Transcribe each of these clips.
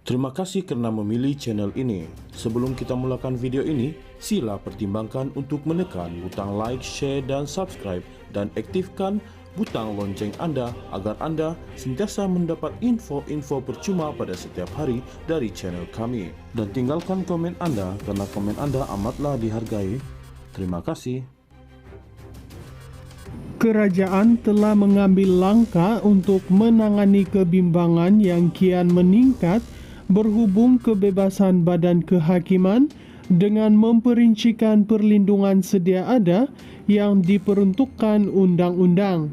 Terima kasih karena memilih channel ini. Sebelum kita mulakan video ini, sila pertimbangkan untuk menekan butang like, share, dan subscribe, dan aktifkan butang lonceng Anda agar Anda sentiasa mendapat info-info percuma pada setiap hari dari channel kami. Dan tinggalkan komen Anda karena komen Anda amatlah dihargai. Terima kasih. Kerajaan telah mengambil langkah untuk menangani kebimbangan yang kian meningkat berhubung kebebasan badan kehakiman dengan memperincikan perlindungan sedia ada yang diperuntukkan undang-undang.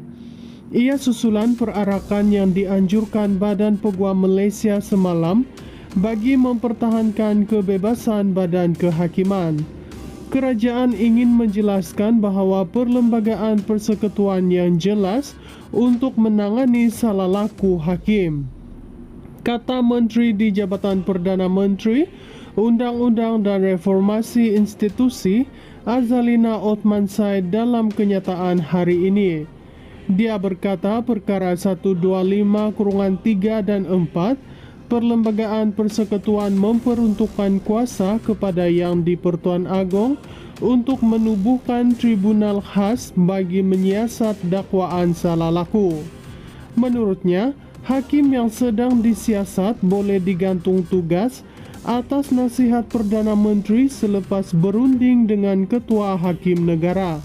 Ia susulan perarakan yang dianjurkan Badan Peguam Malaysia semalam bagi mempertahankan kebebasan badan kehakiman. Kerajaan ingin menjelaskan bahawa perlembagaan persekutuan yang jelas untuk menangani salah laku hakim. Kata Menteri di Jabatan Perdana Menteri, Undang-Undang dan Reformasi Institusi Azalina Othman Said dalam kenyataan hari ini. Dia berkata perkara 125/3 dan 4 Perlembagaan Persekutuan memperuntukkan kuasa kepada Yang di-Pertuan Agong untuk menubuhkan tribunal khas bagi menyiasat dakwaan salah laku. Menurutnya, hakim yang sedang disiasat boleh digantung tugas atas nasihat Perdana Menteri selepas berunding dengan Ketua Hakim Negara.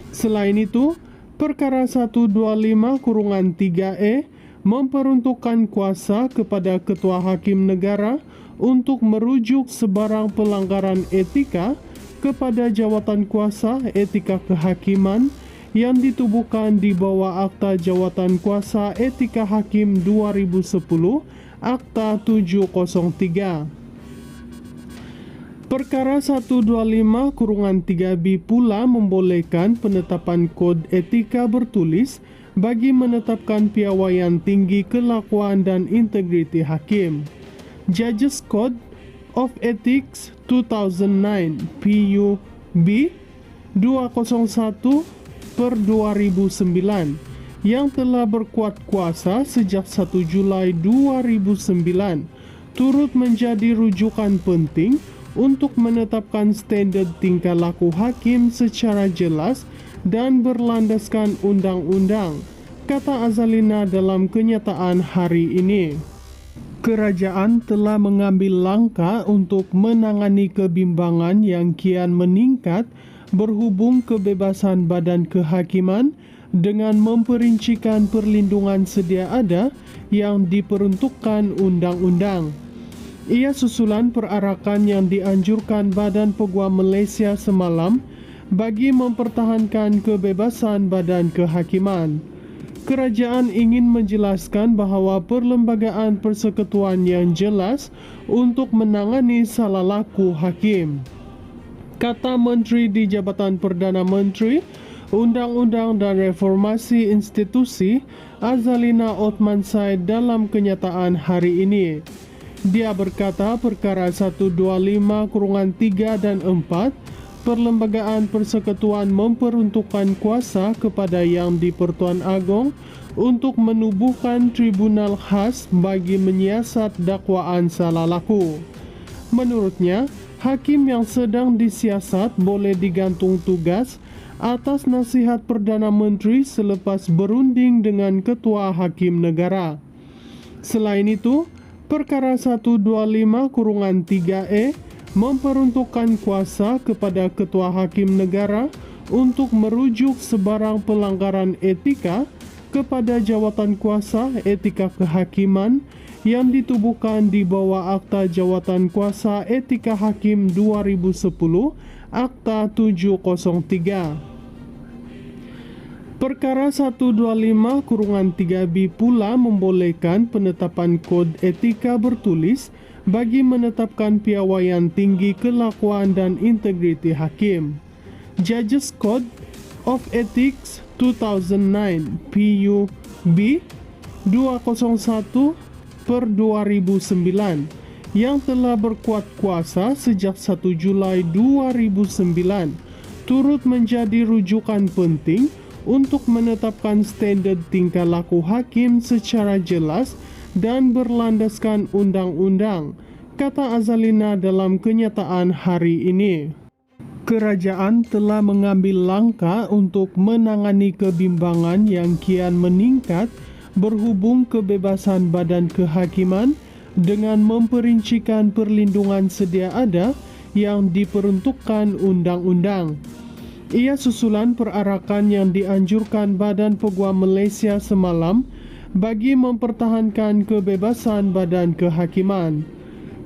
Selain itu, perkara 125/3E memperuntukkan kuasa kepada Ketua Hakim Negara untuk merujuk sebarang pelanggaran etika kepada Jawatan Kuasa Etika Kehakiman yang ditubuhkan di bawah Akta Jawatan Kuasa Etika Hakim 2010, Akta 703. Perkara 125/3B pula membolehkan penetapan kod etika bertulis bagi menetapkan piawaian tinggi kelakuan dan integriti hakim. Judges Code of Ethics 2009 PUB 201/2009 yang telah berkuat kuasa sejak 1 Julai 2009 turut menjadi rujukan penting untuk menetapkan standard tingkah laku hakim secara jelas dan berlandaskan undang-undang, kata Azalina dalam kenyataan hari ini. Kerajaan telah mengambil langkah untuk menangani kebimbangan yang kian meningkat berhubung kebebasan badan kehakiman dengan memperincikan perlindungan sedia ada yang diperuntukkan undang-undang. Ia susulan perarakan yang dianjurkan Badan Peguam Malaysia semalam bagi mempertahankan kebebasan badan kehakiman. Kerajaan ingin menjelaskan bahawa perlembagaan persekutuan yang jelas untuk menangani salah laku hakim. Kata Menteri di Jabatan Perdana Menteri, Undang-Undang dan Reformasi Institusi Azalina Othman Said dalam kenyataan hari ini. Dia berkata perkara 125/3 dan 4 Perlembagaan Persekutuan memperuntukkan kuasa kepada Yang di-Pertuan Agong untuk menubuhkan tribunal khas bagi menyiasat dakwaan salah laku. Menurutnya, hakim yang sedang disiasat boleh digantung tugas atas nasihat Perdana Menteri selepas berunding dengan Ketua Hakim Negara. Selain itu, perkara 125/3E memperuntukkan kuasa kepada Ketua Hakim Negara untuk merujuk sebarang pelanggaran etika kepada Jawatan Kuasa Etika Kehakiman yang ditubuhkan di bawah Akta Jawatan Kuasa Etika Hakim 2010, Akta 703. Perkara 125/3B pula membolehkan penetapan kod etika bertulis bagi menetapkan piawaian tinggi kelakuan dan integriti hakim. Judges Code of Ethics 2009 PUB 201/2009 yang telah berkuat kuasa sejak 1 Julai 2009 turut menjadi rujukan penting untuk menetapkan standard tingkah laku hakim secara jelas dan berlandaskan undang-undang, kata Azalina dalam kenyataan hari ini. Kerajaan telah mengambil langkah untuk menangani kebimbangan yang kian meningkat berhubung kebebasan badan kehakiman dengan memperincikan perlindungan sedia ada yang diperuntukkan undang-undang. Ia susulan perarakan yang dianjurkan Badan Peguam Malaysia semalam bagi mempertahankan kebebasan badan kehakiman.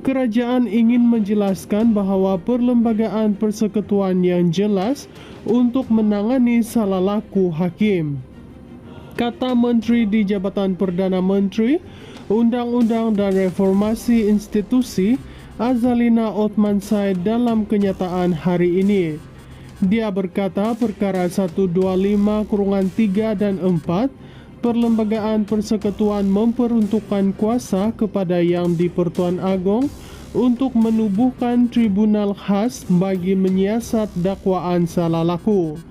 Kerajaan ingin menjelaskan bahawa perlembagaan persekutuan yang jelas untuk menangani salah laku hakim. Kata Menteri di Jabatan Perdana Menteri, Undang-Undang dan Reformasi Institusi, Azalina Othman Said dalam kenyataan hari ini. Dia berkata perkara 125/3 dan 4, Perlembagaan Persekutuan memperuntukkan kuasa kepada Yang di-Pertuan Agong untuk menubuhkan tribunal khas bagi menyiasat dakwaan salah laku.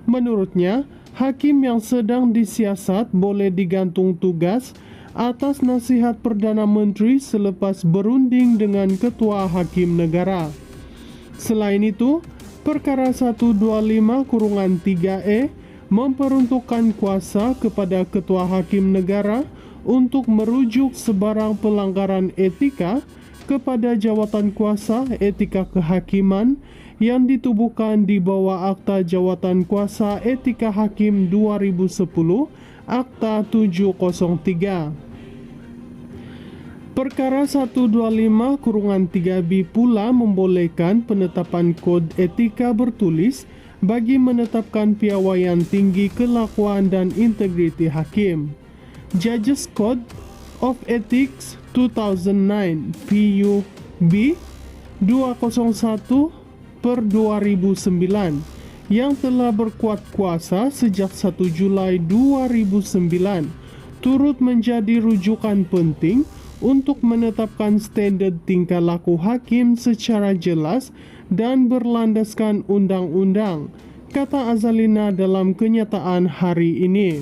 Menurutnya, hakim yang sedang disiasat boleh digantung tugas atas nasihat Perdana Menteri selepas berunding dengan Ketua Hakim Negara. Selain itu, perkara 125/3E memperuntukkan kuasa kepada Ketua Hakim Negara untuk merujuk sebarang pelanggaran etika kepada Jawatan Kuasa Etika Kehakiman yang ditubuhkan di bawah Akta Jawatan Kuasa Etika Hakim 2010, Akta 703. Perkara 125/3B pula membolehkan penetapan kod etika bertulis bagi menetapkan piawaian tinggi kelakuan dan integriti hakim. Judges Code of Ethics 2009 PUB 201/2009 yang telah berkuat kuasa sejak 1 Julai 2009 turut menjadi rujukan penting untuk menetapkan standard tingkah laku hakim secara jelas dan berlandaskan undang-undang, kata Azalina dalam kenyataan hari ini.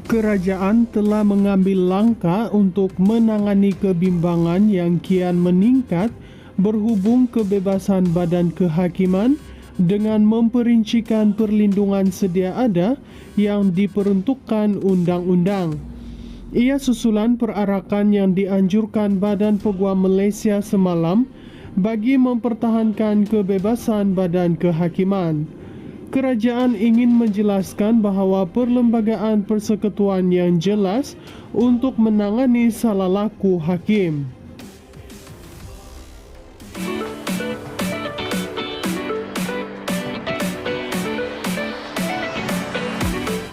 Kerajaan telah mengambil langkah untuk menangani kebimbangan yang kian meningkat berhubung kebebasan badan kehakiman dengan memperincikan perlindungan sedia ada yang diperuntukkan undang-undang. Ia susulan perarakan yang dianjurkan Badan Peguam Malaysia semalam bagi mempertahankan kebebasan badan kehakiman. Kerajaan ingin menjelaskan bahawa perlembagaan persekutuan yang jelas untuk menangani salah laku hakim.